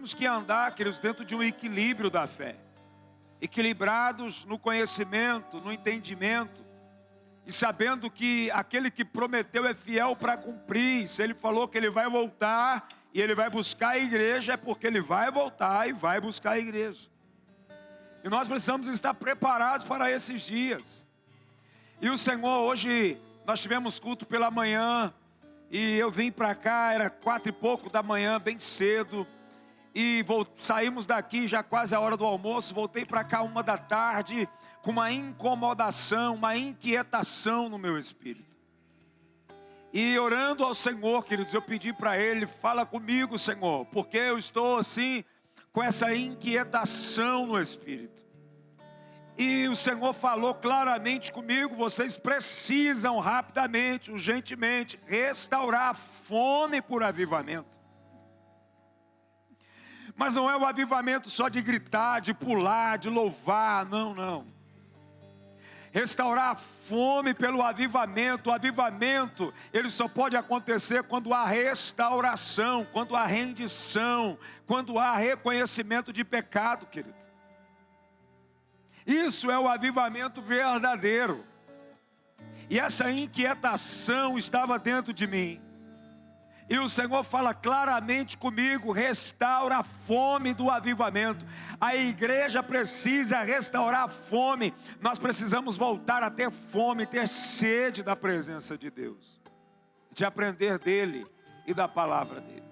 Temos que andar, queridos, dentro de um equilíbrio da fé. Equilibrados no conhecimento, no entendimento. E sabendo que aquele que prometeu é fiel para cumprir. Se ele falou que ele vai voltar e ele vai buscar a igreja, é porque ele vai voltar e vai buscar a igreja. E nós precisamos estar preparados para esses dias. E o Senhor, hoje nós tivemos culto pela manhã. E eu vim para cá, era 4 e pouco da manhã, bem cedo. E saímos daqui já quase a hora do almoço. Voltei para cá 1 da tarde, com uma incomodação, uma inquietação no meu espírito. E orando ao Senhor, queridos, eu pedi para Ele: fala comigo, Senhor, porque eu estou assim, com essa inquietação no espírito. E o Senhor falou claramente comigo: vocês precisam rapidamente, urgentemente, restaurar a fome por avivamento. Mas não é o avivamento só de gritar, de pular, de louvar, não. Restaurar a fome pelo avivamento. O avivamento, ele só pode acontecer quando há restauração, quando há rendição, quando há reconhecimento de pecado, querido. Isso é o avivamento verdadeiro. E essa inquietação estava dentro de mim. E o Senhor fala claramente comigo: restaura a fome do avivamento. A igreja precisa restaurar a fome. Nós precisamos voltar a ter fome, ter sede da presença de Deus, de aprender dEle e da palavra dEle.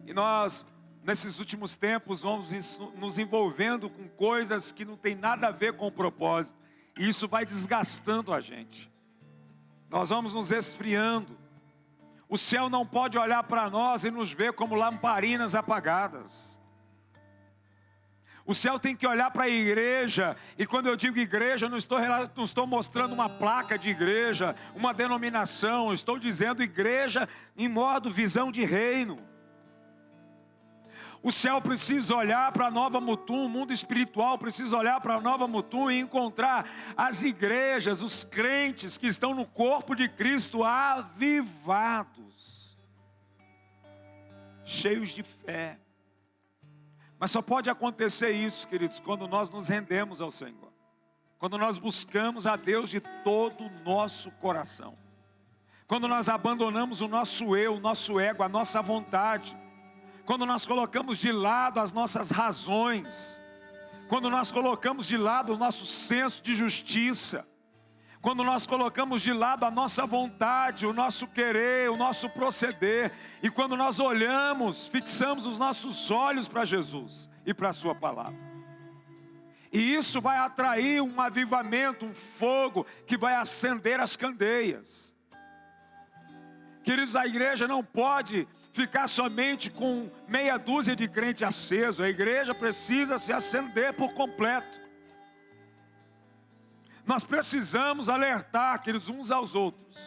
E nós, nesses últimos tempos, vamos nos envolvendo com coisas que não tem nada a ver com o propósito. E isso vai desgastando a gente. Nós vamos nos esfriando. O céu não pode olhar para nós e nos ver como lamparinas apagadas. O céu tem que olhar para a igreja. E quando eu digo igreja, não estou mostrando uma placa de igreja, uma denominação. Estou dizendo igreja em modo visão de reino. O céu precisa olhar para a Nova Mutum, o mundo espiritual precisa olhar para a Nova Mutum e encontrar as igrejas, os crentes que estão no corpo de Cristo avivados, cheios de fé. Mas só pode acontecer isso, queridos, quando nós nos rendemos ao Senhor, quando nós buscamos a Deus de todo o nosso coração, quando nós abandonamos o nosso eu, o nosso ego, a nossa vontade, quando nós colocamos de lado as nossas razões, quando nós colocamos de lado o nosso senso de justiça, quando nós colocamos de lado a nossa vontade, o nosso querer, o nosso proceder, e quando nós olhamos, fixamos os nossos olhos para Jesus e para a sua palavra. E isso vai atrair um avivamento, um fogo que vai acender as candeias. Queridos, a igreja não pode ficar somente com meia dúzia de crente aceso. A igreja precisa se acender por completo. Nós precisamos alertar, queridos, uns aos outros,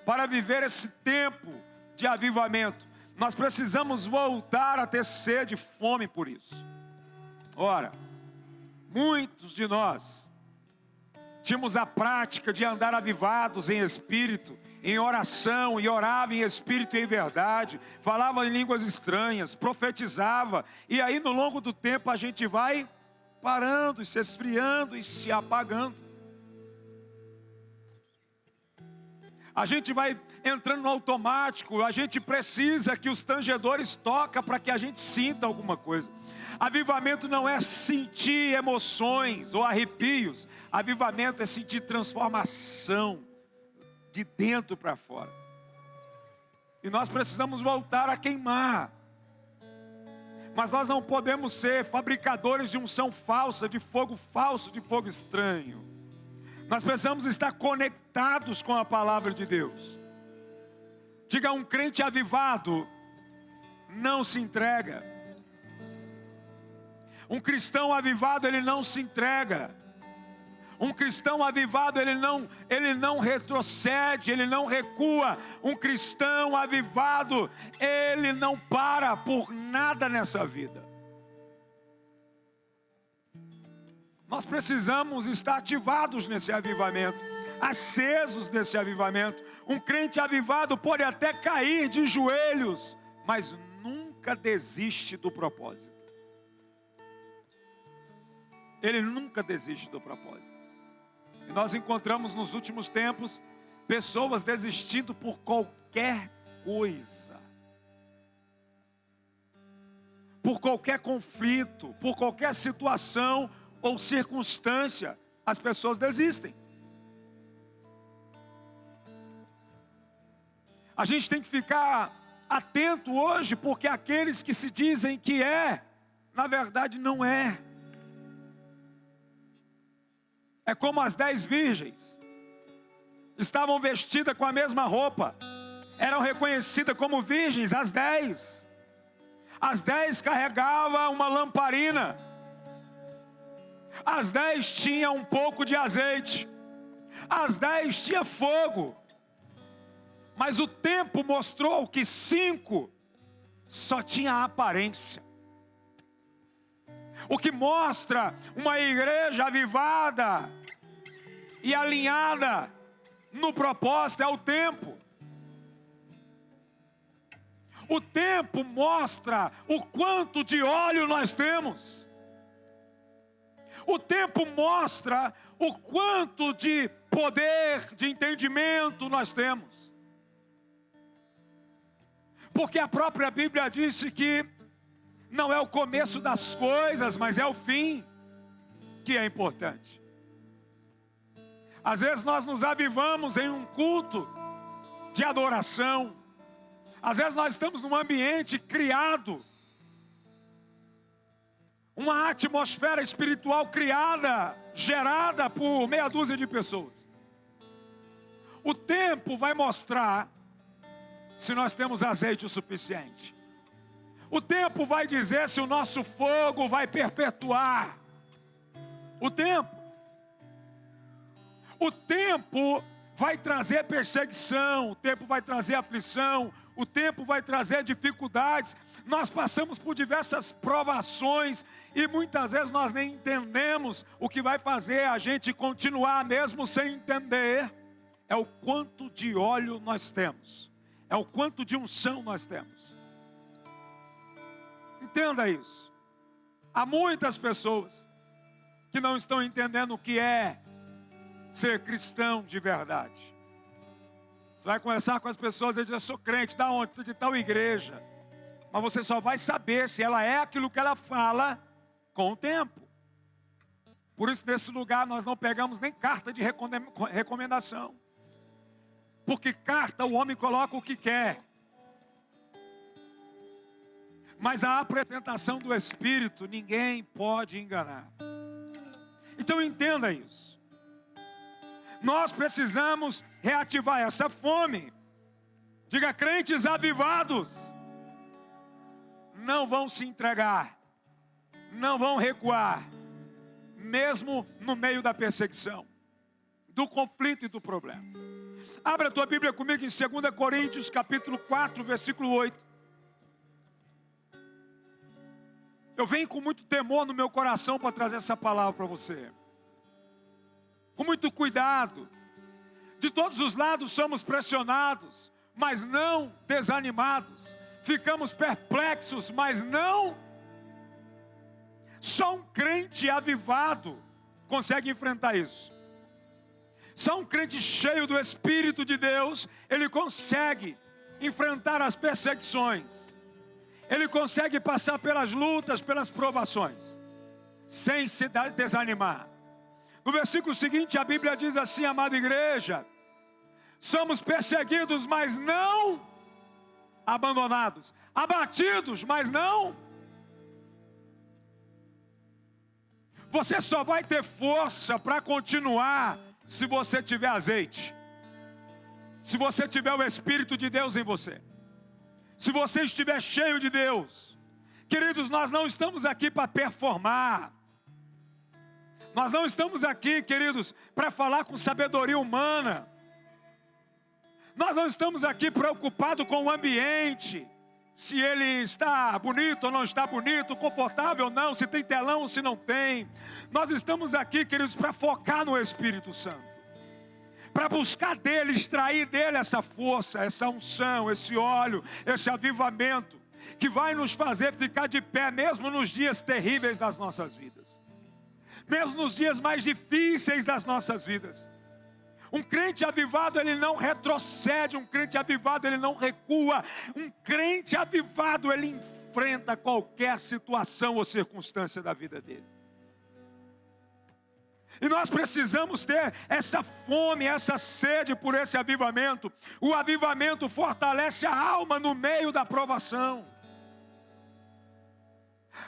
para viver esse tempo de avivamento. Nós precisamos voltar a ter sede e fome por isso. Ora, muitos de nós tínhamos a prática de andar avivados em espírito, em oração, e orava em espírito e em verdade, falava em línguas estranhas, profetizava, e aí no longo do tempo a gente vai parando e se esfriando e se apagando. A gente vai entrando no automático. A gente precisa que os tangedores toquem para que a gente sinta alguma coisa. Avivamento não é sentir emoções ou arrepios. Avivamento é sentir transformação de dentro para fora. E nós precisamos voltar a queimar. Mas nós não podemos ser fabricadores de unção falsa, de fogo falso, de fogo estranho. Nós precisamos estar conectados com a palavra de Deus. Diga: um crente avivado não se entrega. Um cristão avivado, ele não se entrega. Um cristão avivado, ele não retrocede, ele não recua. Um cristão avivado, ele não para por nada nessa vida. Nós precisamos estar ativados nesse avivamento, acesos nesse avivamento. Um crente avivado pode até cair de joelhos, mas nunca nunca desiste do propósito. Ele nunca desiste do propósito. E nós encontramos nos últimos tempos pessoas desistindo por qualquer coisa. Por qualquer conflito, por qualquer situação ou circunstância, as pessoas desistem. A gente tem que ficar atento hoje, porque aqueles que se dizem que na verdade não é. É como as 10 virgens. Estavam vestidas com a mesma roupa. Eram reconhecidas como virgens, as 10. As 10 carregavam uma lamparina. As 10 tinham um pouco de azeite. As 10 tinham fogo. Mas o tempo mostrou que 5 só tinha aparência. O que mostra uma igreja avivada e alinhada no propósito é o tempo. O tempo mostra o quanto de óleo nós temos. O tempo mostra o quanto de poder, de entendimento nós temos. Porque a própria Bíblia disse que não é o começo das coisas, mas é o fim que é importante. Às vezes nós nos avivamos em um culto de adoração. Às vezes nós estamos num ambiente criado, uma atmosfera espiritual criada, gerada por meia dúzia de pessoas. O tempo vai mostrar se nós temos azeite o suficiente. O tempo vai dizer se o nosso fogo vai perpetuar. O tempo vai trazer perseguição, o tempo vai trazer aflição, o tempo vai trazer dificuldades. Nós passamos por diversas provações e muitas vezes nós nem entendemos o que vai fazer a gente continuar mesmo sem entender. É o quanto de óleo nós temos, é o quanto de unção nós temos. Entenda isso. Há muitas pessoas que não estão entendendo o que é ser cristão de verdade. Você vai conversar com as pessoas e dizer: eu sou crente, da onde? De tal igreja. Mas você só vai saber se ela é aquilo que ela fala com o tempo. Por isso, nesse lugar, nós não pegamos nem carta de recomendação. Porque carta o homem coloca o que quer. Mas a apresentação do Espírito ninguém pode enganar. Então entenda isso. Nós precisamos reativar essa fome. Diga: crentes avivados não vão se entregar, não vão recuar, mesmo no meio da perseguição, do conflito e do problema. Abra a tua Bíblia comigo em 2 Coríntios capítulo 4, versículo 8. Eu venho com muito temor no meu coração para trazer essa palavra para você. Com muito cuidado. De todos os lados somos pressionados, mas não desanimados. Ficamos perplexos, mas não. Só um crente avivado consegue enfrentar isso. Só um crente cheio do Espírito de Deus, ele consegue enfrentar as perseguições. Ele consegue passar pelas lutas, pelas provações, sem se desanimar. No versículo seguinte, a Bíblia diz assim: amada igreja, somos perseguidos, mas não abandonados, abatidos, mas não. Você só vai ter força para continuar se você tiver azeite, se você tiver o Espírito de Deus em você, se você estiver cheio de Deus. Queridos, nós não estamos aqui para performar. Nós não estamos aqui, queridos, para falar com sabedoria humana. Nós não estamos aqui preocupados com o ambiente, se ele está bonito ou não está bonito, confortável ou não, se tem telão ou se não tem. Nós estamos aqui, queridos, para focar no Espírito Santo, para buscar dele, extrair dele essa força, essa unção, esse óleo, esse avivamento. que vai nos fazer ficar de pé, mesmo nos dias terríveis das nossas vidas, mesmo nos dias mais difíceis das nossas vidas. Um crente avivado, ele não retrocede, um crente avivado, ele não recua, um crente avivado, ele enfrenta qualquer situação ou circunstância da vida dele. E nós precisamos ter essa fome, essa sede por esse avivamento. O avivamento fortalece a alma no meio da provação.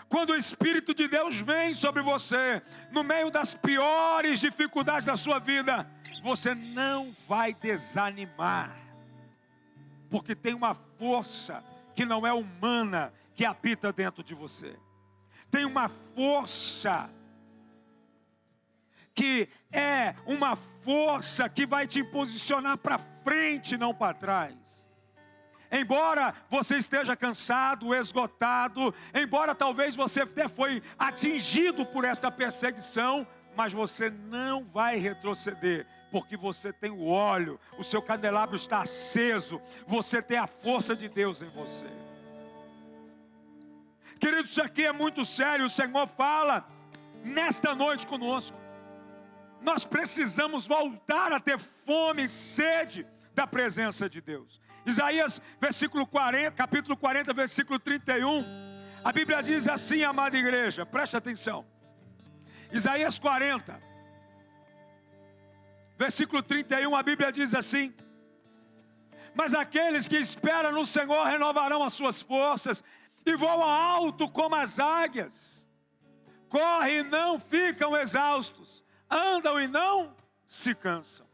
Quando o Espírito de Deus vem sobre você, no meio das piores dificuldades da sua vida, você não vai desanimar, porque tem uma força que não é humana que habita dentro de você. Tem uma força que é uma força que vai te posicionar para frente, não para trás. Embora você esteja cansado, esgotado, embora talvez você até foi atingido por esta perseguição, mas você não vai retroceder, porque você tem o óleo, o seu candelabro está aceso, você tem a força de Deus em você. Queridos, isso aqui é muito sério. O Senhor fala nesta noite conosco. Nós precisamos voltar a ter fome e sede da presença de Deus. Isaías, capítulo 40, versículo 31. A Bíblia diz assim, amada igreja, preste atenção. Isaías 40, versículo 31, a Bíblia diz assim: mas aqueles que esperam no Senhor renovarão as suas forças e voam alto como as águias, correm e não ficam exaustos, andam e não se cansam.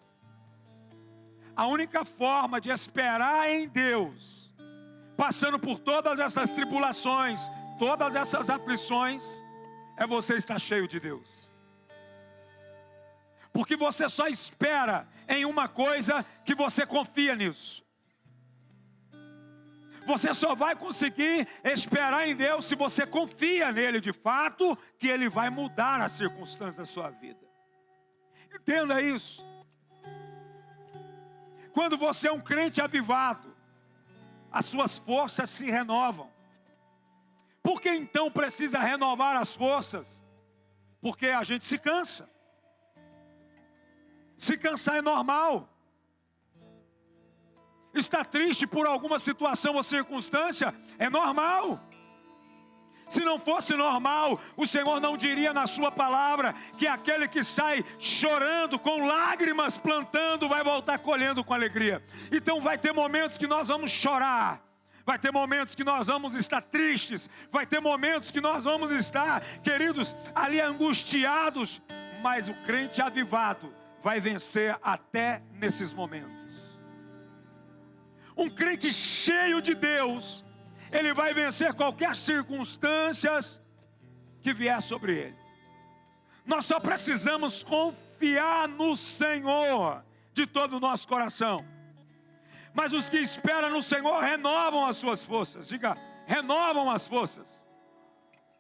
A única forma de esperar em Deus, passando por todas essas tribulações, todas essas aflições, é você estar cheio de Deus. Porque você só espera em uma coisa que você confia nisso. Você só vai conseguir esperar em Deus se você confia nele de fato, que ele vai mudar as circunstâncias da sua vida. Entenda isso. Quando você é um crente avivado, as suas forças se renovam. Por que então precisa renovar as forças? Porque a gente se cansa. Se cansar é normal. Está triste por alguma situação ou circunstância, é normal. Se não fosse normal, o Senhor não diria na sua palavra que aquele que sai chorando, com lágrimas plantando, vai voltar colhendo com alegria. Então vai ter momentos que nós vamos chorar, vai ter momentos que nós vamos estar tristes, vai ter momentos que nós vamos estar, queridos, ali angustiados, mas o crente avivado vai vencer até nesses momentos. Um crente cheio de Deus, ele vai vencer qualquer circunstância que vier sobre ele. Nós só precisamos confiar no Senhor de todo o nosso coração. Mas os que esperam no Senhor renovam as suas forças. Diga, renovam as forças.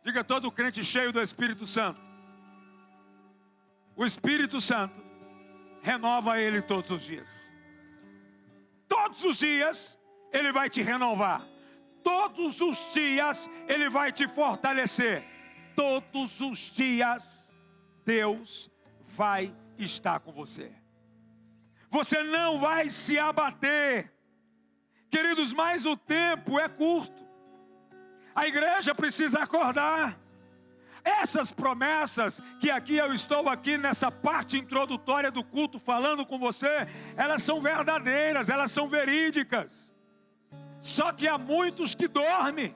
Diga, todo crente cheio do Espírito Santo. O Espírito Santo renova ele todos os dias. Todos os dias ele vai te renovar. Todos os dias ele vai te fortalecer. Todos os dias Deus vai estar com você. Você não vai se abater. Queridos, mas o tempo é curto. A igreja precisa acordar. Essas promessas que aqui eu estou aqui nessa parte introdutória do culto falando com você, elas são verdadeiras, elas são verídicas. Só que há muitos que dormem.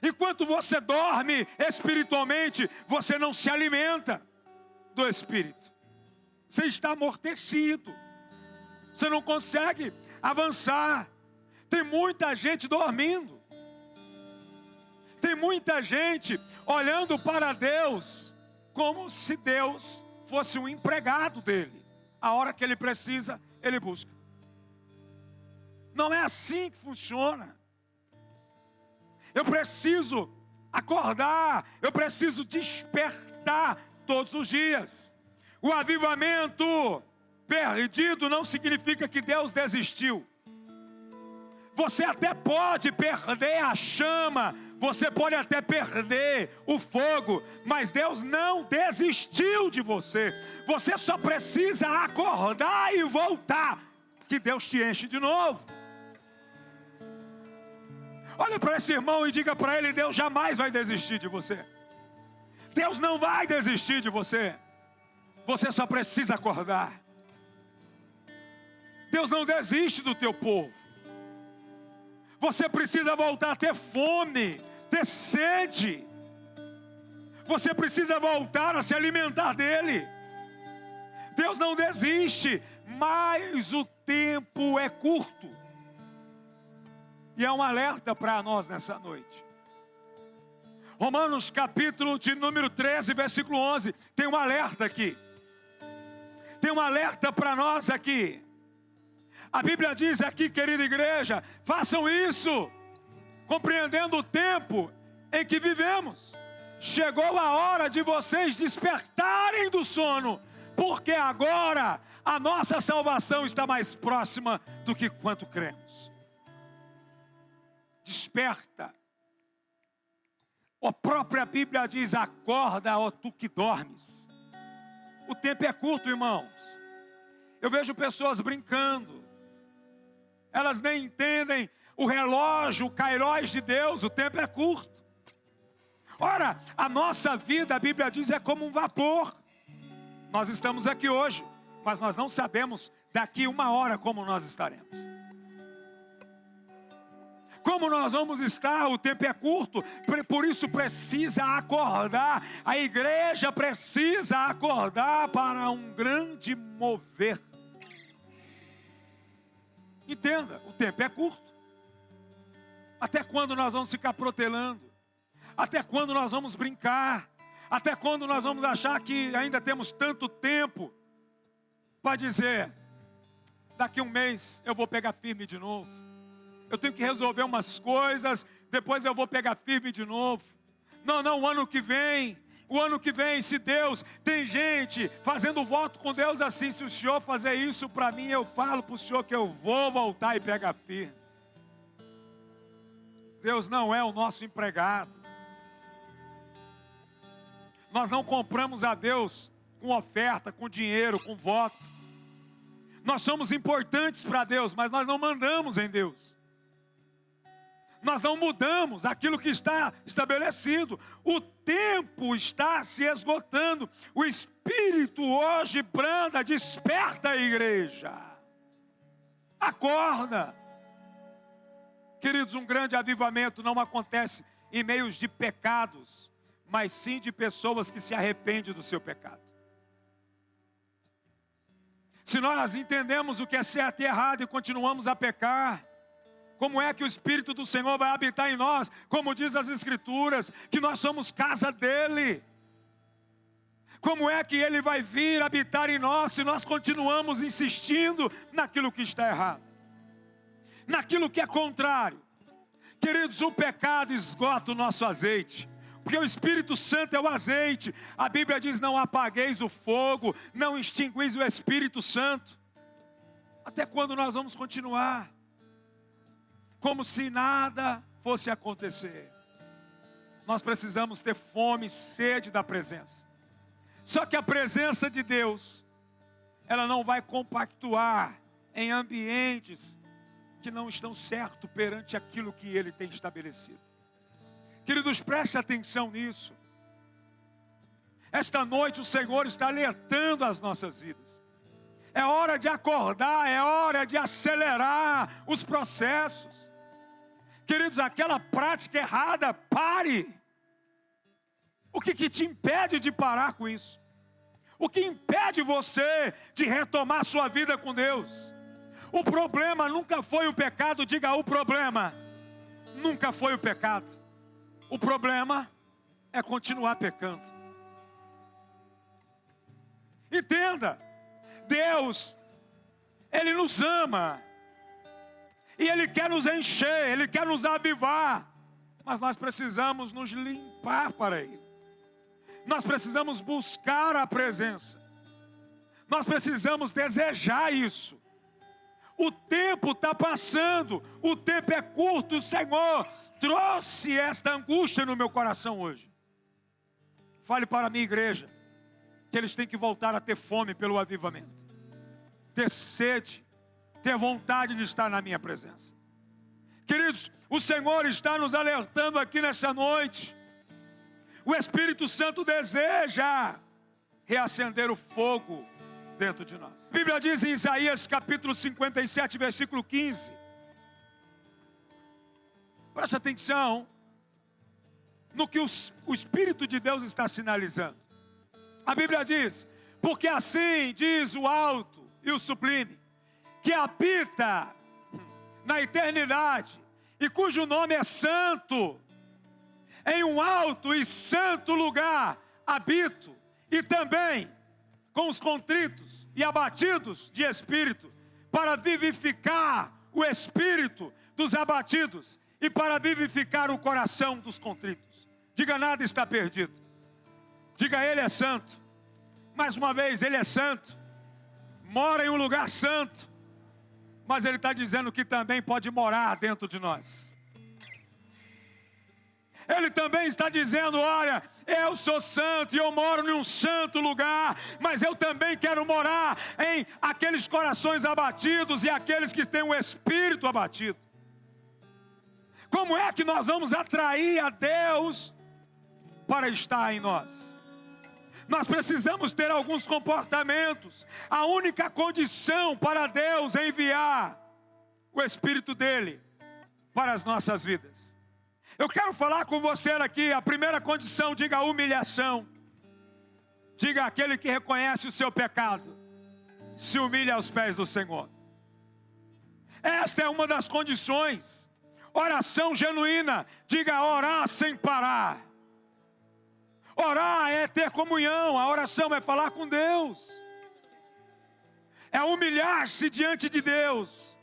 Enquanto você dorme espiritualmente, você não se alimenta do Espírito. Você está amortecido. Você não consegue avançar. Tem muita gente dormindo. Tem muita gente olhando para Deus como se Deus fosse um empregado dele. A hora que ele precisa, ele busca. Não é assim que funciona. Eu preciso acordar, eu preciso despertar todos os dias. O avivamento perdido não significa que Deus desistiu. Você até pode perder a chama, você pode até perder o fogo, mas Deus não desistiu de você. Você só precisa acordar e voltar, que Deus te enche de novo. Olha para esse irmão e diga para ele: Deus jamais vai desistir de você. Deus não vai desistir de você. Você só precisa acordar. Deus não desiste do teu povo. Você precisa voltar a ter fome, ter sede. Você precisa voltar a se alimentar dele. Deus não desiste, mas o tempo é curto. E é um alerta para nós nessa noite. Romanos capítulo de número 13, versículo 11. Tem um alerta aqui. Tem um alerta para nós aqui. A Bíblia diz aqui, querida igreja, façam isso, compreendendo o tempo em que vivemos. Chegou a hora de vocês despertarem do sono, porque agora a nossa salvação está mais próxima do que quanto cremos. Desperta. A própria Bíblia diz: acorda, ó tu que dormes. O tempo é curto, irmãos. Eu vejo pessoas brincando. Elas nem entendem o relógio, o kairós de Deus. O tempo é curto. Ora, a nossa vida, a Bíblia diz, é como um vapor. Nós estamos aqui hoje, mas nós não sabemos daqui 1 hora como nós estaremos. Como nós vamos estar? O tempo é curto, por isso precisa acordar. A igreja precisa acordar para um grande mover. Entenda, o tempo é curto. Até quando nós vamos ficar protelando? Até quando nós vamos brincar? Até quando nós vamos achar que ainda temos tanto tempo para dizer: daqui 1 mês eu vou pegar firme de novo. Eu tenho que resolver umas coisas, depois eu vou pegar firme de novo. Não, o ano que vem, se Deus, tem gente fazendo voto com Deus assim: se o Senhor fazer isso para mim, eu falo para o Senhor que eu vou voltar e pegar firme. Deus não é o nosso empregado. Nós não compramos a Deus com oferta, com dinheiro, com voto. Nós somos importantes para Deus, mas nós não mandamos em Deus. Nós não mudamos aquilo que está estabelecido. O tempo está se esgotando. O Espírito hoje branda. Desperta a igreja. Acorda. Queridos, um grande avivamento não acontece em meios de pecados, mas sim de pessoas que se arrependem do seu pecado. Se nós entendemos o que é certo e errado e continuamos a pecar, como é que o Espírito do Senhor vai habitar em nós? Como diz as Escrituras, que nós somos casa dEle. Como é que Ele vai vir habitar em nós se nós continuamos insistindo naquilo que está errado? Naquilo que é contrário. Queridos, o pecado esgota o nosso azeite. Porque o Espírito Santo é o azeite. A Bíblia diz: não apagueis o fogo, não extinguis o Espírito Santo. Até quando nós vamos continuar como se nada fosse acontecer? Nós precisamos ter fome e sede da presença. Só que a presença de Deus, ela não vai compactuar em ambientes que não estão certos perante aquilo que Ele tem estabelecido. Queridos, preste atenção nisso. Esta noite o Senhor está alertando as nossas vidas. É hora de acordar, é hora de acelerar os processos. Queridos, aquela prática errada, pare. O que te impede de parar com isso? O que impede você de retomar sua vida com Deus? O problema nunca foi o pecado. Diga: o problema nunca foi o pecado. O problema é continuar pecando. Entenda, Deus, Ele nos ama. E Ele quer nos encher, Ele quer nos avivar. Mas nós precisamos nos limpar para Ele. Nós precisamos buscar a presença. Nós precisamos desejar isso. o tempo está passando, o tempo é curto. O Senhor trouxe esta angústia no meu coração hoje. Fale para a minha igreja que eles têm que voltar a ter fome pelo avivamento, ter sede, ter vontade de estar na minha presença. Queridos, o Senhor está nos alertando aqui nessa noite. O Espírito Santo deseja reacender o fogo dentro de nós. A Bíblia diz em Isaías capítulo 57, versículo 15. Preste atenção no que o Espírito de Deus está sinalizando. A Bíblia diz: porque assim diz o alto e o sublime, que habita na eternidade e cujo nome é santo, em um alto e santo lugar habito, e também com os contritos e abatidos de espírito, para vivificar o espírito dos abatidos e para vivificar o coração dos contritos. Diga: nada está perdido. Diga: Ele é santo. Mais uma vez, Ele é santo, mora em um lugar santo, mas Ele está dizendo que também pode morar dentro de nós. Ele também está dizendo: olha, eu sou santo e eu moro em um santo lugar, mas eu também quero morar em aqueles corações abatidos e aqueles que têm o espírito abatido. Como é que nós vamos atrair a Deus para estar em nós? Nós precisamos ter alguns comportamentos. A única condição para Deus é enviar o Espírito dEle para as nossas vidas. Eu quero falar com você aqui. A primeira condição, diga: humilhação. Diga: aquele que reconhece o seu pecado se humilha aos pés do Senhor. Esta é uma das condições. Oração genuína. Diga: orar sem parar. Orar é ter comunhão. A oração é falar com Deus, é humilhar-se diante de Deus,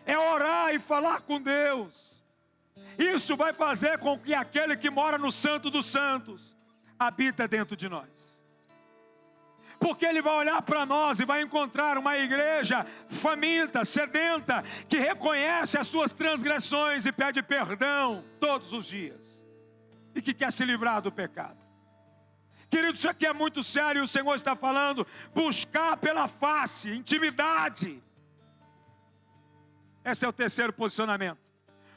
é orar e falar com Deus. Isso vai fazer com que aquele que mora no Santo dos Santos habita dentro de nós, porque Ele vai olhar para nós e vai encontrar uma igreja faminta, sedenta, que reconhece as suas transgressões e pede perdão todos os dias, e que quer se livrar do pecado. Querido, isso aqui é muito sério. O Senhor está falando: buscar pela face, intimidade. Esse é o terceiro posicionamento.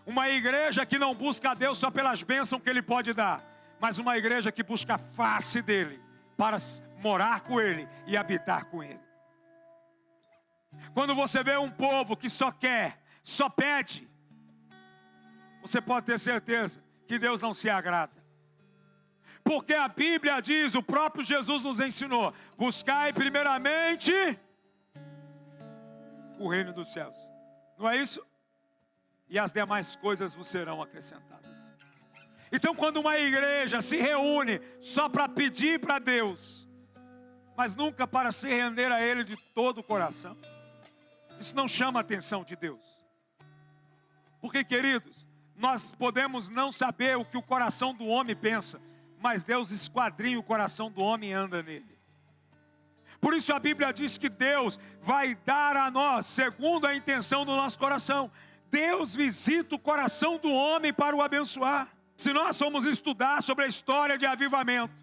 Uma igreja que não busca a Deus só pelas bênçãos que Ele pode dar, mas uma igreja que busca a face dEle, para morar com Ele e habitar com Ele. Quando você vê um povo que só quer, só pede, você pode ter certeza que Deus não se agrada. Porque a Bíblia diz, o próprio Jesus nos ensinou: buscai primeiramente o reino dos céus. Não é isso? E as demais coisas vos serão acrescentadas. Então, quando uma igreja se reúne só para pedir para Deus, mas nunca para se render a Ele de todo o coração, isso não chama a atenção de Deus. Porque, queridos, nós podemos não saber o que o coração do homem pensa, mas Deus esquadrinha o coração do homem e anda nele. Por isso a Bíblia diz que Deus vai dar a nós segundo a intenção do nosso coração. Deus visita o coração do homem para o abençoar. Se nós formos estudar sobre a história de avivamento,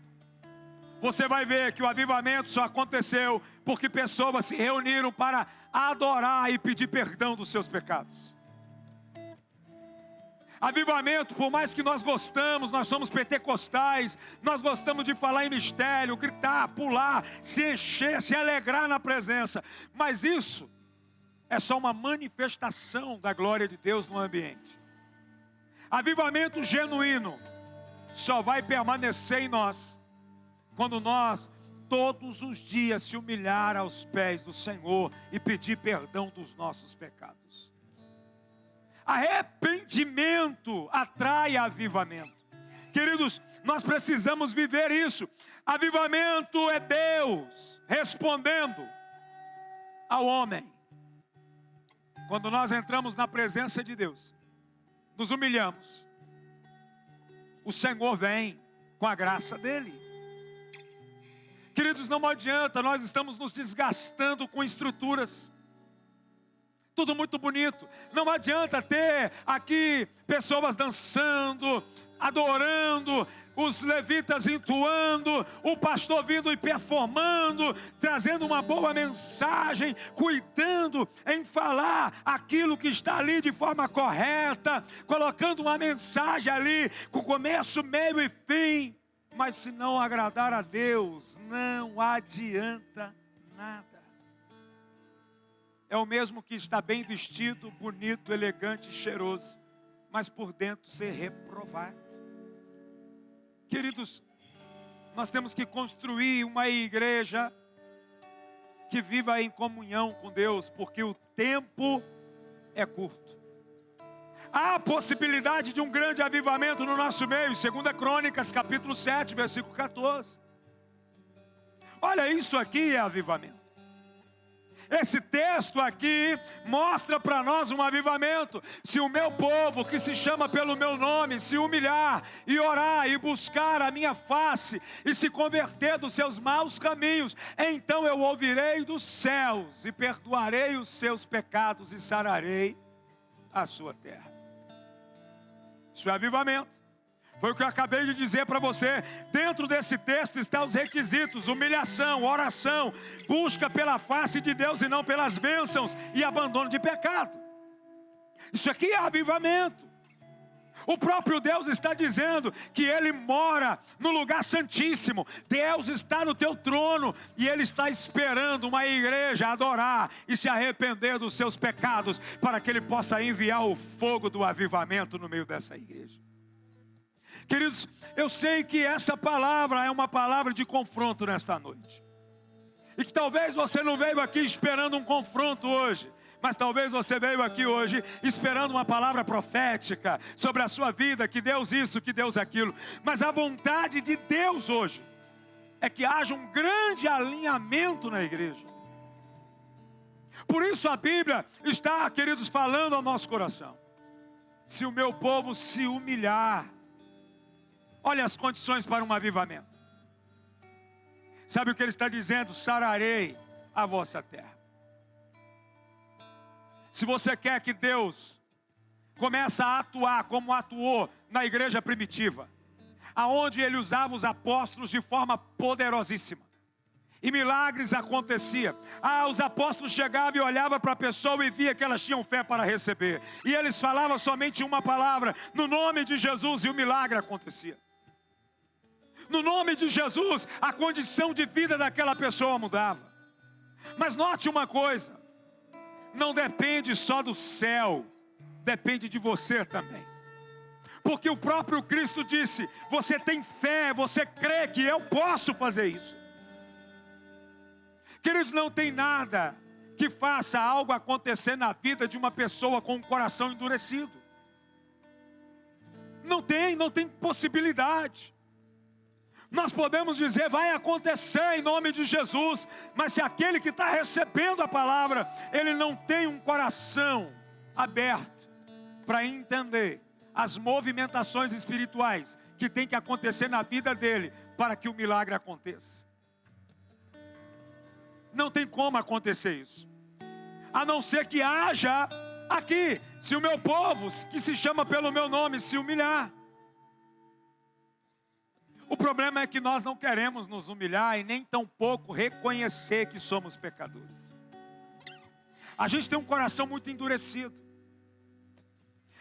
você vai ver que o avivamento só aconteceu porque pessoas se reuniram para adorar e pedir perdão dos seus pecados. Avivamento, por mais que nós gostamos, nós somos pentecostais, nós gostamos de falar em mistério, gritar, pular, se encher, se alegrar na presença, mas isso é só uma manifestação da glória de Deus no ambiente. Avivamento genuíno só vai permanecer em nós quando nós todos os dias se humilhar aos pés do Senhor e pedir perdão dos nossos pecados. Arrependimento atrai avivamento. Queridos, nós precisamos viver isso. Avivamento é Deus respondendo ao homem. Quando nós entramos na presença de Deus, nos humilhamos, o Senhor vem com a graça dEle. Queridos, não adianta, nós estamos nos desgastando com estruturas. Tudo muito bonito. Não adianta ter aqui pessoas dançando, adorando, os levitas entoando, o pastor vindo e performando, trazendo uma boa mensagem, cuidando em falar aquilo que está ali de forma correta, colocando uma mensagem ali com começo, meio e fim. Mas se não agradar a Deus, não adianta nada. É o mesmo que está bem vestido, bonito, elegante, cheiroso, mas por dentro ser reprovado. Queridos, nós temos que construir uma igreja que viva em comunhão com Deus, porque o tempo é curto. Há a possibilidade de um grande avivamento no nosso meio, 2 Crônicas, capítulo 7, versículo 14. Olha, isso aqui é avivamento. Esse texto aqui mostra para nós um avivamento. Se o meu povo, que se chama pelo meu nome, se humilhar e orar e buscar a minha face e se converter dos seus maus caminhos, então eu ouvirei dos céus e perdoarei os seus pecados e sararei a sua terra. Isso é avivamento. Foi o que eu acabei de dizer para você. Dentro desse texto estão os requisitos: humilhação, oração, busca pela face de Deus e não pelas bênçãos, e abandono de pecado. Isso aqui é avivamento. O próprio Deus está dizendo que Ele mora no lugar santíssimo. Deus está no teu trono e Ele está esperando uma igreja adorar e se arrepender dos seus pecados, para que Ele possa enviar o fogo do avivamento no meio dessa igreja. Queridos, eu sei que essa palavra é uma palavra de confronto nesta noite. E que talvez você não veio aqui esperando um confronto hoje, mas talvez você veio aqui hoje esperando uma palavra profética sobre a sua vida, que Deus isso, que Deus aquilo. Mas a vontade de Deus hoje é que haja um grande alinhamento na igreja. Por isso a Bíblia está, queridos, falando ao nosso coração. Se o meu povo se humilhar, olha as condições para um avivamento. Sabe o que ele está dizendo? Sararei a vossa terra. Se você quer que Deus comece a atuar como atuou na igreja primitiva, aonde ele usava os apóstolos de forma poderosíssima, e milagres aconteciam. Os apóstolos chegavam e olhavam para a pessoa e via que elas tinham fé para receber, e eles falavam somente uma palavra, no nome de Jesus, e o milagre acontecia. No nome de Jesus, a condição de vida daquela pessoa mudava. Mas note uma coisa: não depende só do céu, depende de você também. Porque o próprio Cristo disse: você tem fé, você crê que eu posso fazer isso. Queridos, não tem nada que faça algo acontecer na vida de uma pessoa com um coração endurecido. Não tem possibilidade. Nós podemos dizer, vai acontecer em nome de Jesus, mas se aquele que está recebendo a palavra, ele não tem um coração aberto para entender as movimentações espirituais que tem que acontecer na vida dele, para que o milagre aconteça. Não tem como acontecer isso, a não ser que haja aqui, se o meu povo, que se chama pelo meu nome, se humilhar. O problema é que nós não queremos nos humilhar e nem tampouco reconhecer que somos pecadores. A gente tem um coração muito endurecido.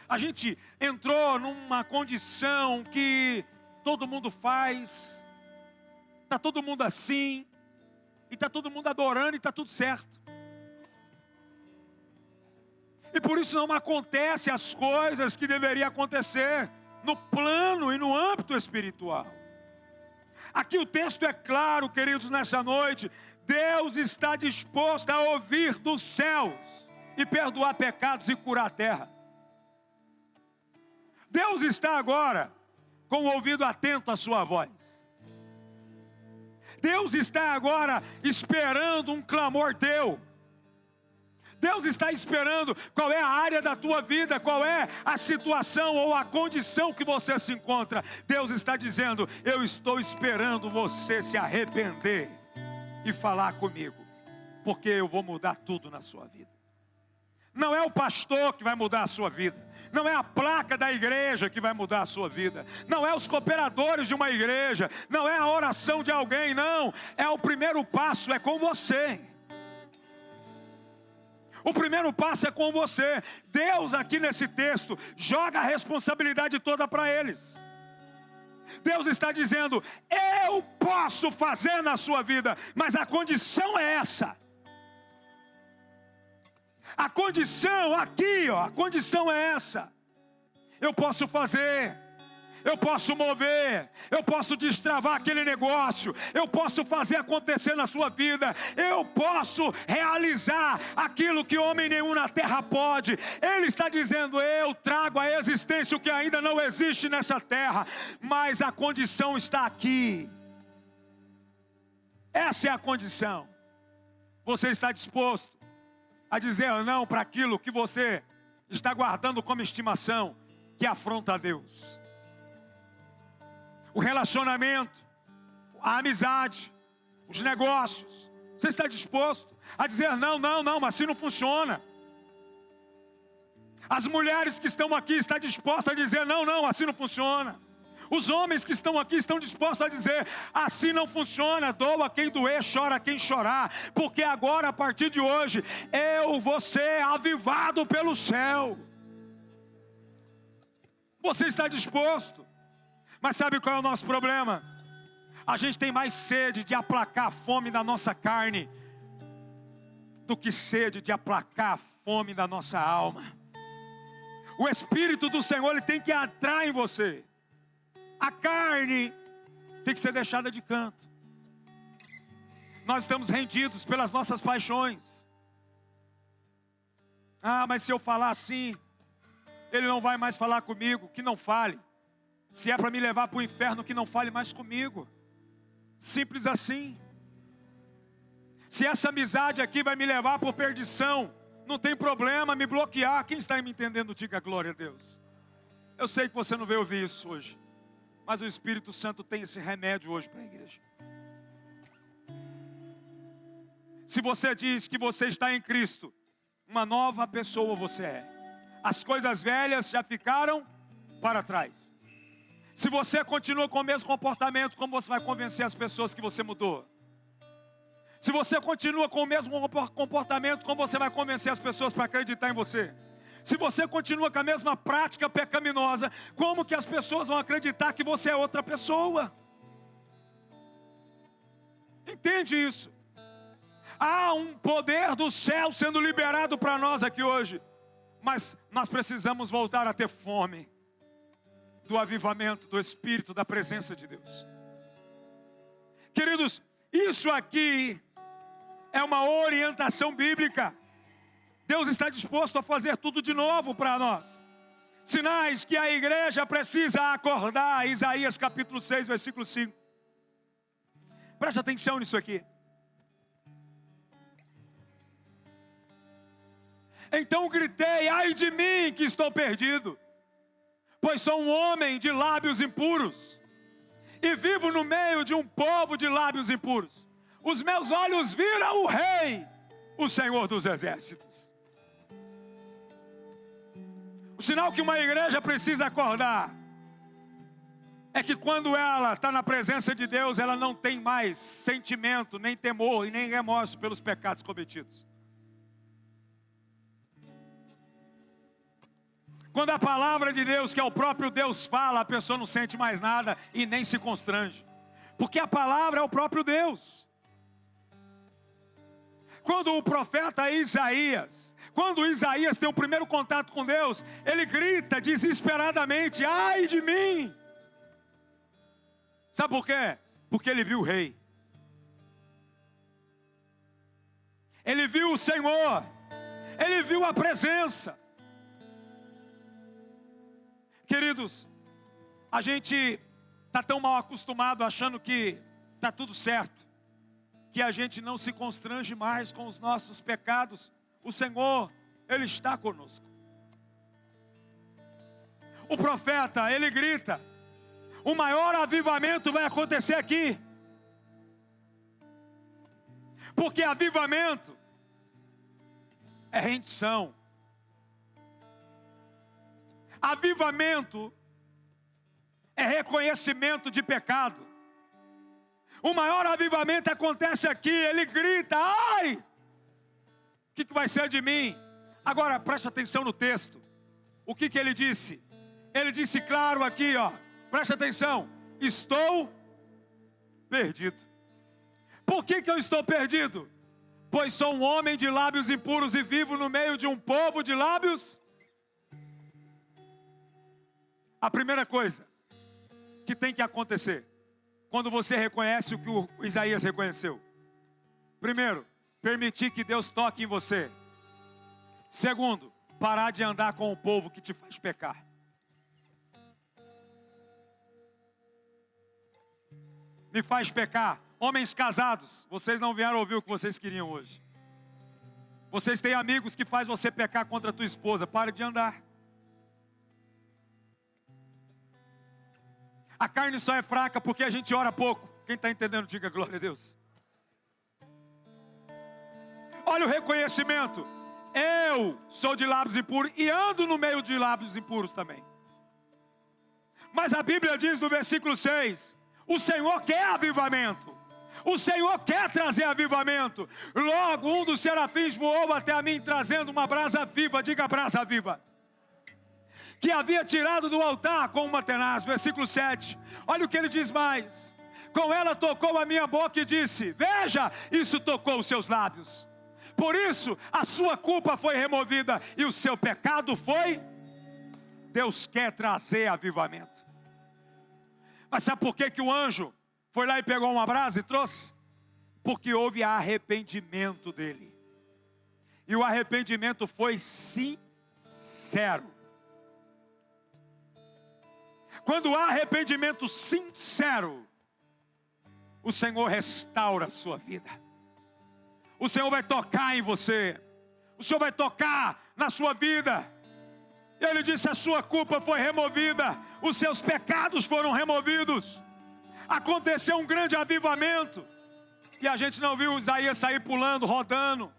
A gente entrou numa condição que todo mundo faz, está todo mundo assim, e está todo mundo adorando e está tudo certo. E por isso não acontecem as coisas que deveriam acontecer no plano e no âmbito espiritual. Aqui o texto é claro, queridos, nessa noite. Deus está disposto a ouvir dos céus e perdoar pecados e curar a terra. Deus está agora com o ouvido atento à sua voz. Deus está agora esperando um clamor teu. Deus está esperando qual é a área da tua vida, qual é a situação ou a condição que você se encontra. Deus está dizendo, eu estou esperando você se arrepender e falar comigo, porque eu vou mudar tudo na sua vida. Não é o pastor que vai mudar a sua vida. Não é a placa da igreja que vai mudar a sua vida. Não é os cooperadores de uma igreja. Não é a oração de alguém, não. É o primeiro passo, é com você. O primeiro passo é com você. Deus aqui nesse texto joga a responsabilidade toda para eles. Deus está dizendo: eu posso fazer na sua vida, mas a condição é essa. A condição aqui, a condição é essa. Eu posso fazer, eu posso mover, eu posso destravar aquele negócio, eu posso fazer acontecer na sua vida, eu posso realizar aquilo que homem nenhum na terra pode. Ele está dizendo: eu trago à existência o que ainda não existe nessa terra, mas a condição está aqui. Essa é a condição. Você está disposto a dizer não para aquilo que você está guardando como estimação, que afronta a Deus? O relacionamento, a amizade, os negócios. Você está disposto a dizer não, assim não funciona? As mulheres que estão aqui estão dispostas a dizer não, assim não funciona? Os homens que estão aqui estão dispostos a dizer: assim não funciona, doa quem doer, chora quem chorar, porque agora, a partir de hoje, eu vou ser avivado pelo céu. Você está disposto? Mas sabe qual é o nosso problema? A gente tem mais sede de aplacar a fome da nossa carne do que sede de aplacar a fome da nossa alma. O Espírito do Senhor, ele tem que entrar em você. A carne tem que ser deixada de canto. Nós estamos rendidos pelas nossas paixões. Mas se eu falar assim, ele não vai mais falar comigo. Que não fale. Se é para me levar para o inferno, que não fale mais comigo. Simples assim. Se essa amizade aqui vai me levar para a perdição, não tem problema me bloquear. Quem está me entendendo, diga glória a Deus. Eu sei que você não veio ouvir isso hoje, mas o Espírito Santo tem esse remédio hoje para a igreja. Se você diz que você está em Cristo, uma nova pessoa você é. As coisas velhas já ficaram para trás. Se você continua com o mesmo comportamento, como você vai convencer as pessoas que você mudou? Se você continua com o mesmo comportamento, como você vai convencer as pessoas para acreditar em você? Se você continua com a mesma prática pecaminosa, como que as pessoas vão acreditar que você é outra pessoa? Entende isso? Há um poder do céu sendo liberado para nós aqui hoje, mas nós precisamos voltar a ter fome do avivamento, do Espírito, da presença de Deus. Queridos, isso aqui é uma orientação bíblica. Deus está disposto a fazer tudo de novo para nós. Sinais que a igreja precisa acordar. Isaías capítulo 6, versículo 5. Preste atenção nisso aqui. Então gritei: ai de mim que estou perdido, pois sou um homem de lábios impuros, e vivo no meio de um povo de lábios impuros. Os meus olhos viram o Rei, o Senhor dos Exércitos. O sinal que uma igreja precisa acordar é que quando ela está na presença de Deus, ela não tem mais sentimento, nem temor e nem remorso pelos pecados cometidos. Quando a palavra de Deus, que é o próprio Deus, fala, a pessoa não sente mais nada e nem se constrange, porque a palavra é o próprio Deus. Quando o profeta Isaías, quando Isaías tem o primeiro contato com Deus, ele grita desesperadamente: ai de mim! Sabe por quê? Porque ele viu o Rei. Ele viu o Senhor. Ele viu a presença. Queridos, a gente está tão mal acostumado achando que está tudo certo, que a gente não se constrange mais com os nossos pecados. O Senhor, Ele está conosco. O profeta, ele grita: o maior avivamento vai acontecer aqui. Porque avivamento é rendição, Avivamento é reconhecimento de pecado. O maior avivamento acontece aqui, ele grita, ai! O que vai ser de mim? Agora, preste atenção no texto. O que ele disse? Ele disse claro aqui, ó. Preste atenção. Estou perdido. Por que eu estou perdido? Pois sou um homem de lábios impuros e vivo no meio de um povo de lábios. A primeira coisa que tem que acontecer, quando você reconhece o que o Isaías reconheceu. Primeiro, permitir que Deus toque em você. Segundo, parar de andar com o povo que te faz pecar. Me faz pecar. Homens casados, vocês não vieram ouvir o que vocês queriam hoje. Vocês têm amigos que fazem você pecar contra a tua esposa. Pare de andar. A carne só é fraca porque a gente ora pouco. Quem está entendendo, diga glória a Deus. Olha o reconhecimento. Eu sou de lábios impuros e ando no meio de lábios impuros também. Mas a Bíblia diz no versículo 6, o Senhor quer avivamento. O Senhor quer trazer avivamento. Logo um dos serafins voou até a mim trazendo uma brasa viva. Diga brasa viva. Que havia tirado do altar com uma tenaz. Versículo 7. Olha o que ele diz mais. Com ela tocou a minha boca e disse, veja, isso tocou os seus lábios. Por isso a sua culpa foi removida e o seu pecado foi. Deus quer trazer avivamento. Mas sabe por que o anjo foi lá e pegou uma brasa e trouxe? Porque houve arrependimento dele. E o arrependimento foi sincero. Quando há arrependimento sincero, o Senhor restaura a sua vida. O Senhor vai tocar em você. O Senhor vai tocar na sua vida. Ele disse, a sua culpa foi removida. Os seus pecados foram removidos. Aconteceu um grande avivamento. E a gente não viu Isaías sair pulando, rodando.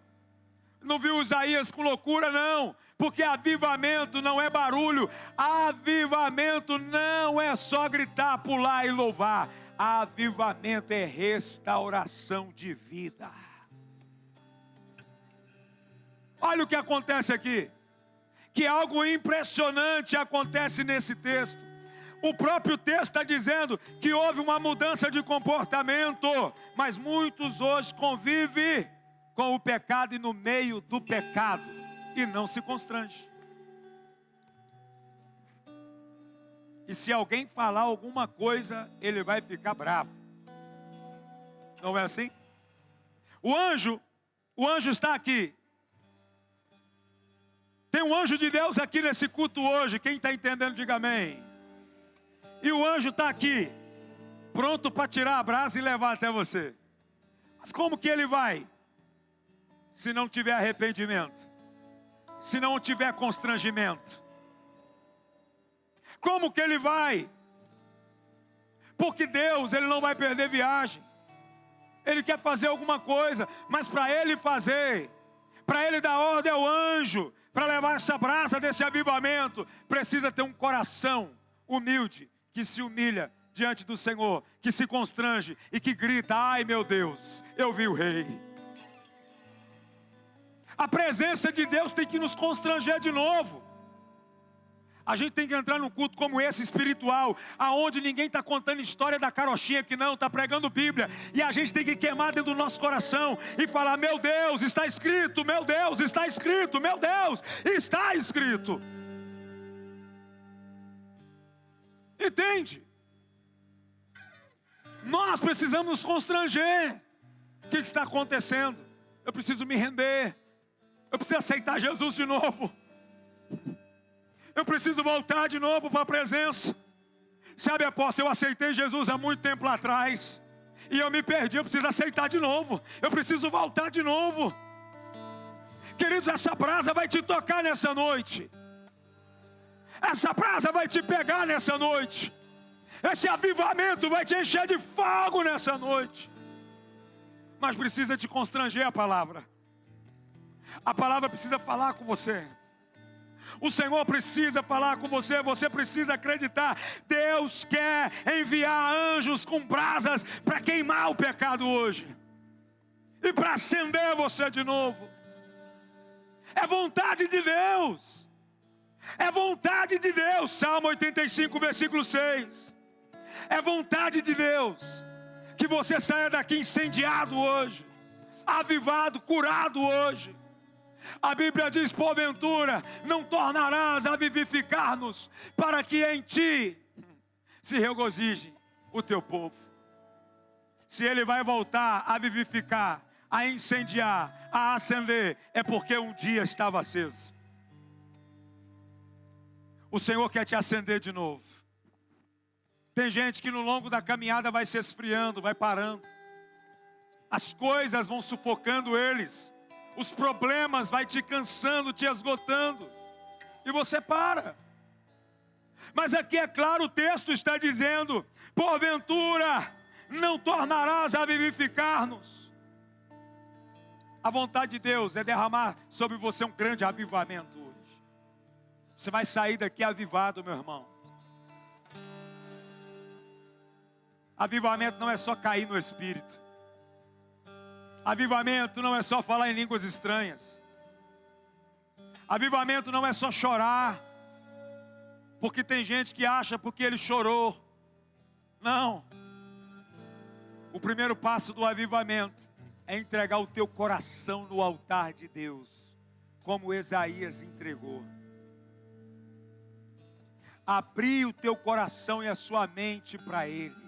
Não viu Isaías com loucura, não. Porque avivamento não é barulho. Avivamento não é só gritar, pular e louvar. Avivamento é restauração de vida. Olha o que acontece aqui. Que algo impressionante acontece nesse texto. O próprio texto está dizendo que houve uma mudança de comportamento. Mas muitos hoje convivem com o pecado e no meio do pecado. E não se constrange. E se alguém falar alguma coisa, ele vai ficar bravo. Não é assim? O anjo está aqui. Tem um anjo de Deus aqui nesse culto hoje. Quem está entendendo, diga amém. E o anjo está aqui, pronto para tirar a brasa e levar até você. Mas como que ele vai? Se não tiver arrependimento. Se não tiver constrangimento. Como que ele vai? Porque Deus, ele não vai perder viagem. Ele quer fazer alguma coisa, mas para ele fazer, para ele dar ordem ao anjo, para levar essa brasa desse avivamento, precisa ter um coração humilde, que se humilha diante do Senhor, que se constrange e que grita, ai meu Deus, eu vi o rei. A presença de Deus tem que nos constranger de novo. A gente tem que entrar num culto como esse, espiritual, aonde ninguém está contando história da carochinha que não, está pregando Bíblia. E a gente tem que queimar dentro do nosso coração e falar, meu Deus, está escrito, meu Deus, está escrito, meu Deus, está escrito. Entende? Nós precisamos nos constranger. O que está acontecendo? Eu preciso me render. Eu preciso aceitar Jesus de novo. Eu preciso voltar de novo para a presença. Sabe, apóstolo, eu aceitei Jesus há muito tempo lá atrás. E eu me perdi, eu preciso aceitar de novo. Eu preciso voltar de novo. Queridos, essa brasa vai te tocar nessa noite. Essa brasa vai te pegar nessa noite. Esse avivamento vai te encher de fogo nessa noite. Mas precisa te constranger a palavra. A palavra precisa falar com você. O Senhor precisa falar com você, você precisa acreditar. Deus quer enviar anjos com brasas para queimar o pecado hoje e para acender você de novo. É vontade de Deus. É vontade de Deus. Salmo 85, versículo 6. É vontade de Deus que você saia daqui incendiado hoje, avivado, curado hoje. A Bíblia diz: porventura não tornarás a vivificar-nos, para que em ti se regozije o teu povo. Se ele vai voltar a vivificar, a incendiar, a acender, é porque um dia estava aceso. O Senhor quer te acender de novo. Tem gente que no longo da caminhada vai se esfriando, vai parando. As coisas vão sufocando eles. Os problemas vai te cansando, te esgotando. E você para. Mas aqui é claro, o texto está dizendo: porventura não tornarás a vivificar-nos. A vontade de Deus é derramar sobre você um grande avivamento hoje. Você vai sair daqui avivado, meu irmão. Avivamento não é só cair no Espírito. Avivamento não é só falar em línguas estranhas. Avivamento não é só chorar, porque tem gente que acha porque ele chorou. Não. O primeiro passo do avivamento é entregar o teu coração no altar de Deus, como Isaías entregou. Abrir o teu coração e a sua mente para Ele.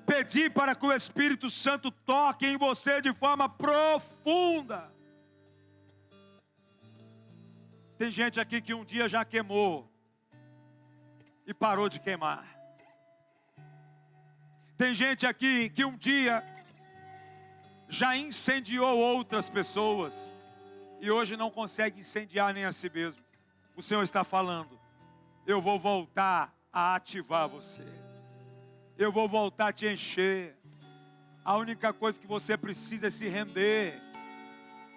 Pedir para que o Espírito Santo toque em você de forma profunda. Tem gente aqui que um dia já queimou e parou de queimar. Tem gente aqui que um dia já incendiou outras pessoas e hoje não consegue incendiar nem a si mesmo. O Senhor está falando: eu vou voltar a ativar você. Eu vou voltar a te encher. A única coisa que você precisa é se render,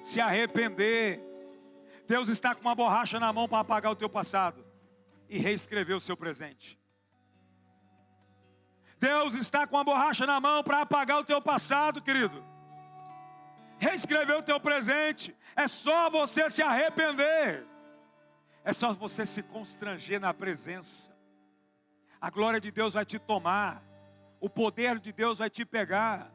se arrepender. Deus está com uma borracha na mão para apagar o teu passado e reescrever o seu presente. Deus está com uma borracha na mão para apagar o teu passado, querido. Reescrever o teu presente. É só você se arrepender. É só você se constranger na presença. A glória de Deus vai te tomar. O poder de Deus vai te pegar.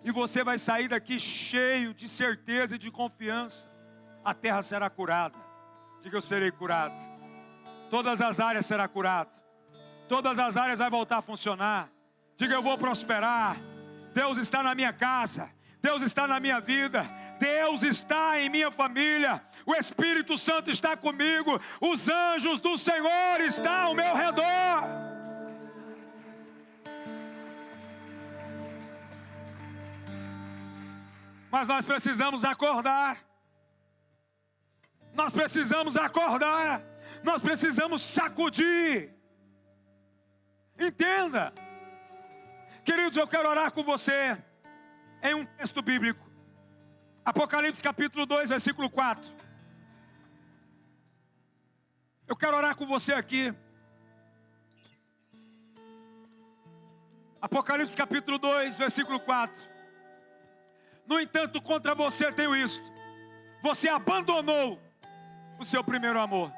E você vai sair daqui cheio de certeza e de confiança. A terra será curada. Diga: eu serei curado. Todas as áreas será curado. Todas as áreas vai voltar a funcionar. Diga: eu vou prosperar. Deus está na minha casa. Deus está na minha vida. Deus está em minha família. O Espírito Santo está comigo. Os anjos do Senhor estão ao meu redor. Mas nós precisamos acordar. Nós precisamos acordar. Nós precisamos sacudir. Entenda. Queridos, eu quero orar com você em um texto bíblico. Apocalipse capítulo 2, versículo 4. Eu quero orar com você aqui. Apocalipse capítulo 2, versículo 4. No entanto, contra você tenho isto: você abandonou o seu primeiro amor.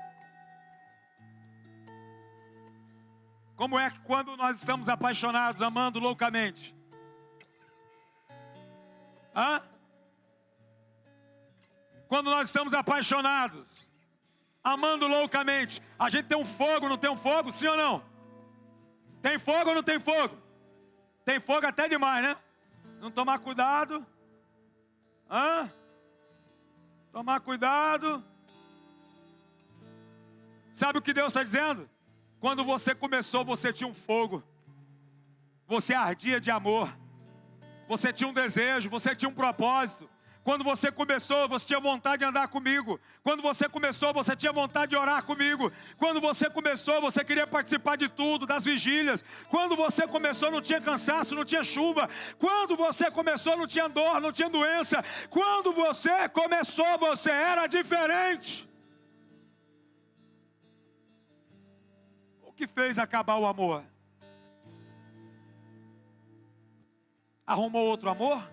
Como é que quando nós estamos apaixonados, amando loucamente? Quando nós estamos apaixonados, amando loucamente, a gente tem um fogo, não tem um fogo? Sim ou não? Tem fogo ou não tem fogo? Tem fogo até demais, né? Não tomar cuidado. Tomar cuidado. Sabe o que Deus está dizendo? Quando você começou, você tinha um fogo. Você ardia de amor. Você tinha um desejo, você tinha um propósito. Quando você começou, você tinha vontade de andar comigo. Quando você começou, você tinha vontade de orar comigo. Quando você começou, você queria participar de tudo, das vigílias. Quando você começou, não tinha cansaço, não tinha chuva. Quando você começou, não tinha dor, não tinha doença. Quando você começou, você era diferente. que fez acabar o amor? Arrumou outro amor?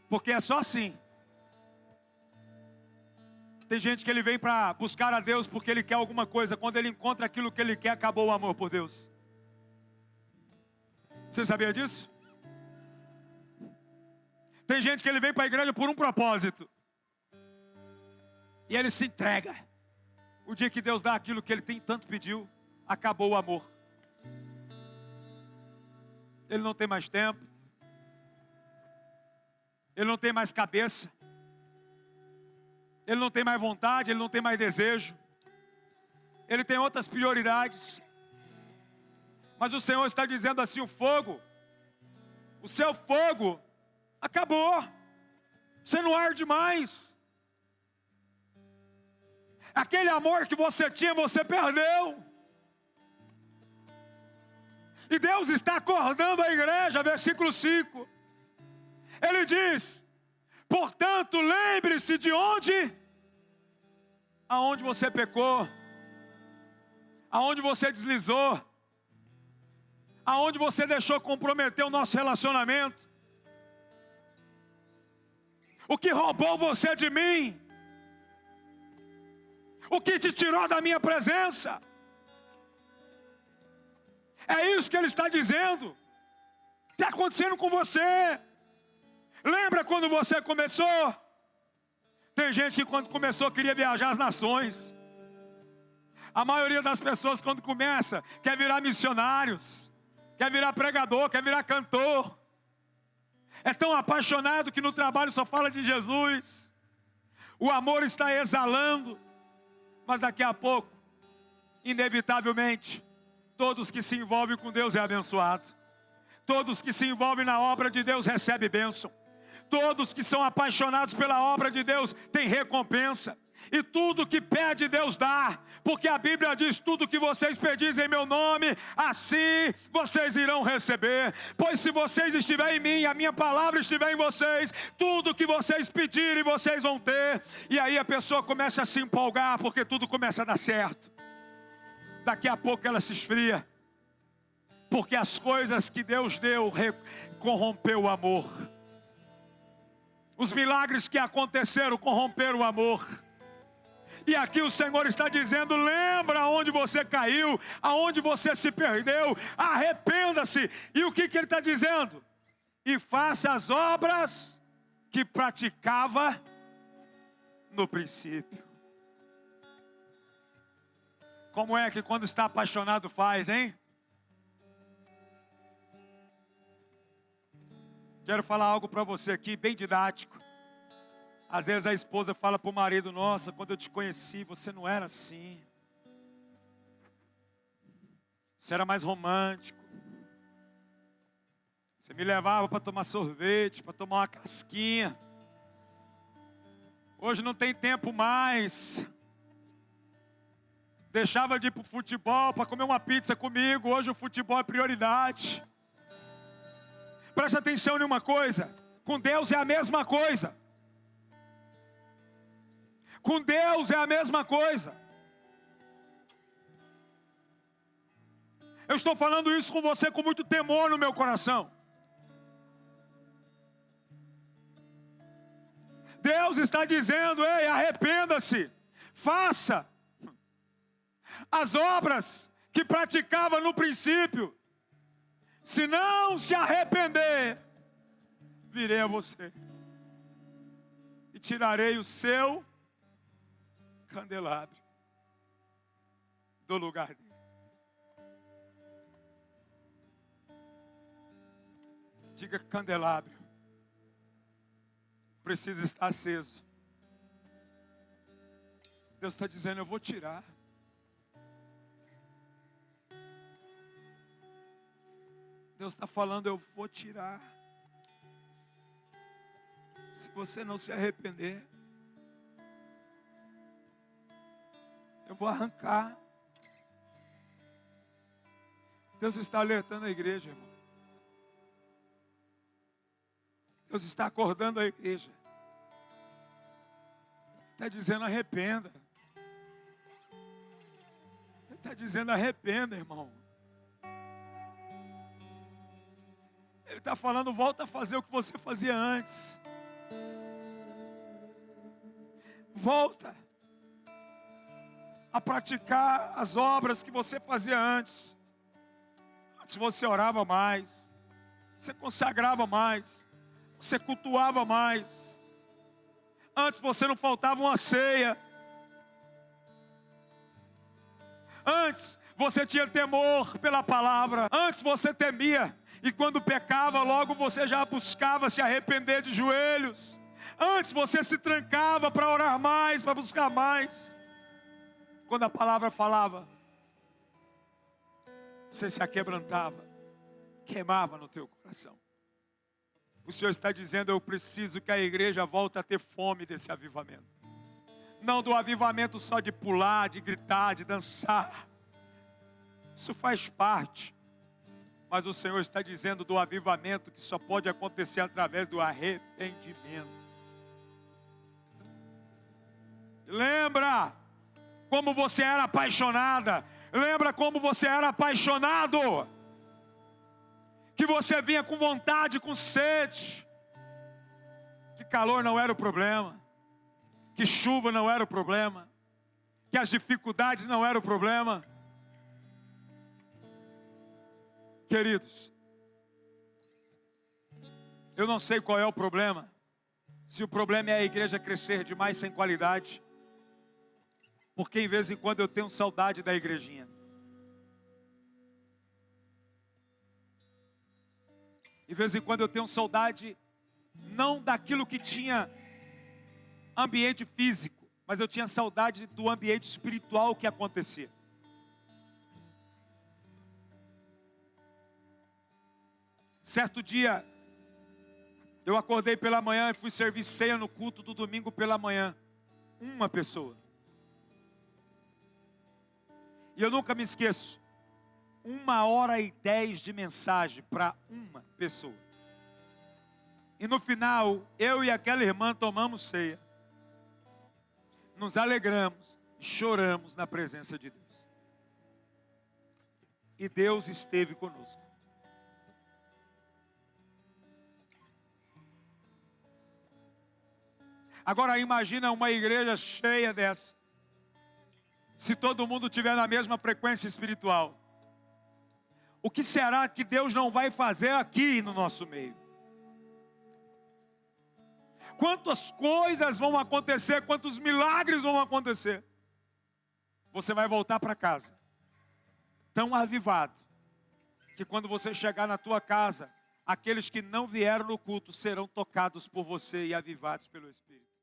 Porque é só assim. Tem gente que ele vem para buscar a Deus porque ele quer alguma coisa. Quando ele encontra aquilo que ele quer, acabou o amor por Deus. Você sabia disso? Tem gente que ele vem para a igreja por um propósito. E ele se entrega. O dia que Deus dá aquilo que ele tem tanto pediu, acabou o amor. Ele não tem mais tempo. Ele não tem mais cabeça. Ele não tem mais vontade, ele não tem mais desejo. Ele tem outras prioridades. Mas o Senhor está dizendo assim, o seu fogo, acabou. Você não arde mais. Aquele amor que você tinha, você perdeu. E Deus está acordando a igreja, versículo 5. Ele diz: portanto, lembre-se de aonde você pecou, aonde você deslizou, aonde você deixou comprometer o nosso relacionamento, o que roubou você de mim, o que te tirou da minha presença. É isso que ele está dizendo. Está acontecendo com você. Lembra quando você começou? Tem gente que quando começou queria viajar as nações. A maioria das pessoas quando começa quer virar missionários, quer virar pregador, quer virar cantor. É tão apaixonado que no trabalho só fala de Jesus. O amor está exalando. Mas daqui a pouco, inevitavelmente, todos que se envolvem com Deus é abençoado. Todos que se envolvem na obra de Deus recebem bênção. Todos que são apaixonados pela obra de Deus têm recompensa. E tudo que pede Deus dá. Porque a Bíblia diz, tudo que vocês pedis em meu nome, assim vocês irão receber. Pois se vocês estiverem em mim, a minha palavra estiver em vocês, tudo que vocês pedirem vocês vão ter. E aí a pessoa começa a se empolgar, porque tudo começa a dar certo. Daqui a pouco ela se esfria. Porque as coisas que Deus deu corrompeu o amor. Os milagres que aconteceram corromperam o amor. E aqui o Senhor está dizendo, lembra aonde você caiu, aonde você se perdeu, arrependa-se. E o que Ele está dizendo? E faça as obras que praticava no princípio. Como é que quando está apaixonado faz, hein? Quero falar algo para você aqui, bem didático. Às vezes a esposa fala para o marido, nossa, quando eu te conheci, você não era assim. Você era mais romântico. Você me levava para tomar sorvete, para tomar uma casquinha. Hoje não tem tempo mais. Deixava de ir para o futebol para comer uma pizza comigo. Hoje o futebol é prioridade. Preste atenção em uma coisa. Com Deus é a mesma coisa. Com Deus é a mesma coisa. Eu estou falando isso com você com muito temor no meu coração. Deus está dizendo, ei, arrependa-se. Faça as obras que praticava no princípio. Se não se arrepender, virei a você e tirarei o seu candelabro do lugar dele. Diga, candelabro precisa estar aceso. Deus está dizendo, eu vou tirar. Deus está falando, eu vou tirar. Se você não se arrepender, eu vou arrancar. Deus está alertando a igreja, irmão. Deus está acordando a igreja. Está dizendo, arrependa. está dizendo: arrependa, irmão. Ele está falando: volta a fazer o que você fazia antes. Volta a praticar as obras que você fazia antes. Antes você orava mais, você consagrava mais, você cultuava mais. Antes você não faltava uma ceia. Antes você tinha temor pela palavra. Antes você temia. E quando pecava, logo você já buscava se arrepender de joelhos. Antes você se trancava para orar mais, para buscar mais. Quando a palavra falava, você se aquebrantava, queimava no teu coração. O Senhor está dizendo: eu preciso que a igreja volte a ter fome desse avivamento. Não do avivamento só de pular, de gritar, de dançar. Isso faz parte. Mas o Senhor está dizendo do avivamento que só pode acontecer através do arrependimento. Lembra como você era apaixonada. Lembra como você era apaixonado. Que você vinha com vontade, com sede. Que calor não era o problema. Que chuva não era o problema. Que as dificuldades não eram o problema. Queridos, eu não sei qual é o problema. Se o problema é a igreja crescer demais sem qualidade. Porque em vez em quando eu tenho saudade da igrejinha. De vez em quando eu tenho saudade, não daquilo que tinha ambiente físico, mas eu tinha saudade do ambiente espiritual que acontecia. Certo dia, eu acordei pela manhã e fui servir ceia no culto do domingo pela manhã. Uma pessoa. E eu nunca me esqueço. 1h10 de mensagem para uma pessoa. E no final, eu e aquela irmã tomamos ceia. Nos alegramos, choramos na presença de Deus. E Deus esteve conosco. Agora imagina uma igreja cheia dessa. Se todo mundo estiver na mesma frequência espiritual. O que será que Deus não vai fazer aqui no nosso meio? Quantas coisas vão acontecer, quantos milagres vão acontecer. Você vai voltar para casa, tão avivado, que quando você chegar na tua casa, aqueles que não vieram no culto serão tocados por você e avivados pelo Espírito.